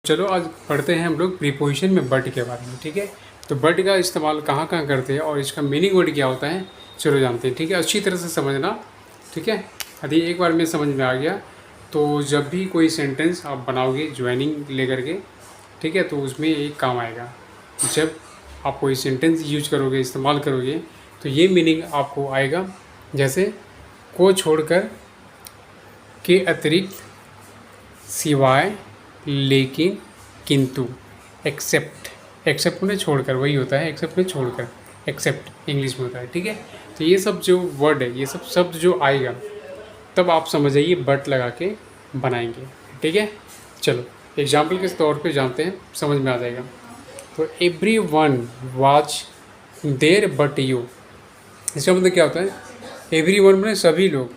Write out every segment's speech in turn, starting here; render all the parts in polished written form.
चलो आज पढ़ते हैं हम लोग प्रीपोजिशन में बट के बारे में। ठीक है, तो बट का इस्तेमाल कहाँ कहाँ करते हैं और इसका मीनिंग वर्ड क्या होता है, चलो जानते हैं। ठीक है, अच्छी तरह से समझना। ठीक है, यदि एक बार में समझ में आ गया तो जब भी कोई सेंटेंस आप बनाओगे ज्वाइनिंग लेकर के, ठीक है, तो उसमें एक काम आएगा। जब आप कोई सेंटेंस यूज करोगे, इस्तेमाल करोगे, तो ये मीनिंग आपको आएगा। जैसे को छोड़कर, के अतिरिक्त, सिवाय, लेकिन, किंतु, एक्सेप्ट। एक्सेप्ट में छोड़कर, वही होता है एक्सेप्ट में छोड़कर, एक्सेप्ट इंग्लिश में होता है। ठीक है, तो ये सब जो वर्ड है, ये सब शब्द जो आएगा, तब आप समझ जाइए बट लगा के बनाएंगे। ठीक है, चलो एग्जाम्पल के तौर पे जानते हैं, समझ में आ जाएगा। तो everyone watch there but you, इसका मतलब क्या होता है? एवरी वन में सभी लोग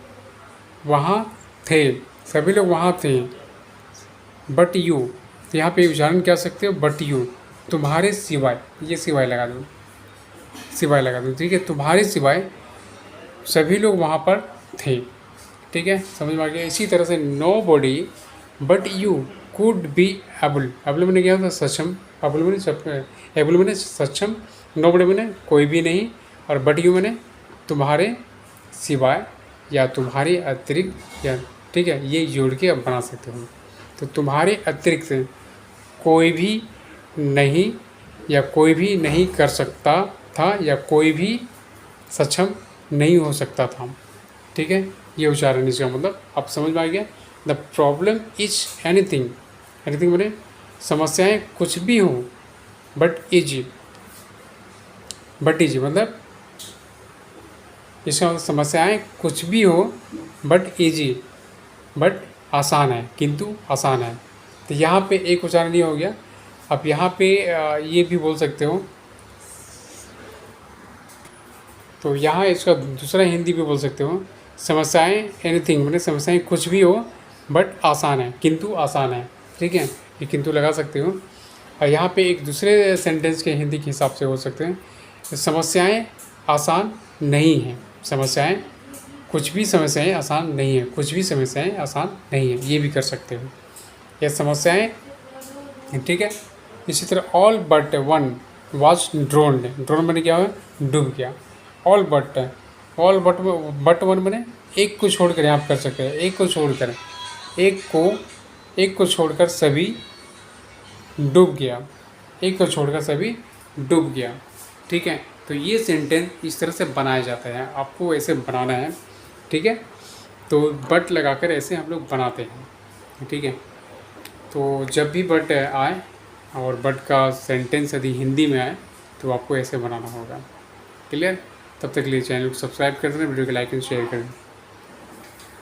वहाँ थे, सभी लोग वहाँ थे। बट यू, तो यहाँ पे उच्चारण क्या सकते हो? बट यू, तुम्हारे सिवाय, ये सिवाय लगा दो, सिवाय लगा दो। ठीक है, तुम्हारे सिवाय सभी लोग वहाँ पर थे। ठीक है, समझ में आ गया। इसी तरह से nobody but you could be able. Able मैंने क्या होता? सक्षम। एबल मैंने एबल मैंने सक्षम, नो बॉडी मैंने कोई भी नहीं, और बट यू मैंने तुम्हारे सिवाय या तुम्हारे अतिरिक्त, या ठीक है, ये जोड़ के आप बना सकते हो। तो तुम्हारे अतिरिक्त कोई भी नहीं, या कोई भी नहीं कर सकता था, या कोई भी सक्षम नहीं हो सकता था। ठीक है, ये उच्चारण इसका मतलब आप समझ में आ गया। The problem is anything, anything मैंने समस्याएं कुछ भी हो, बट इज मतलब इसका मतलब समस्याएं कुछ भी हो बट इजी, बट आसान है, किंतु आसान है। तो यहाँ पे एक उच्चारण ये हो गया। अब यहाँ पे ये भी बोल सकते हो, तो यहाँ इसका दूसरा हिंदी भी बोल सकते हो, समस्याएं एनीथिंग मैंने समस्याएं कुछ भी हो बट आसान है, किंतु आसान है। ठीक है, ये किंतु लगा सकते हो। और यहाँ पे एक दूसरे सेंटेंस के हिंदी के हिसाब से हो सकते हैं, समस्याएं आसान नहीं हैं, समस्याएं कुछ भी समस्याएं आसान नहीं है, कुछ भी समस्याएं आसान नहीं है, ये भी कर सकते हो। ये समस्याएं, ठीक है। इसी तरह all but one was drowned, drone मैंने क्या हुआ? डूब गया। ऑल बट वन मैंने एक को छोड़कर यहाँ कर सकते हैं, एक को छोड़कर, एक को छोड़कर सभी डूब गया, एक को छोड़कर सभी डूब गया। ठीक है, तो ये सेंटेंस इस तरह से बनाया जाता है, आपको ऐसे बनाना है। ठीक है, तो बट लगाकर ऐसे हम लोग बनाते हैं। ठीक है, तो जब भी बट आए और बट का सेंटेंस यदि हिंदी में आए तो आपको ऐसे बनाना होगा। क्लियर? तब तक के लिए चैनल को सब्सक्राइब कर देना, वीडियो को लाइक एंड शेयर करें।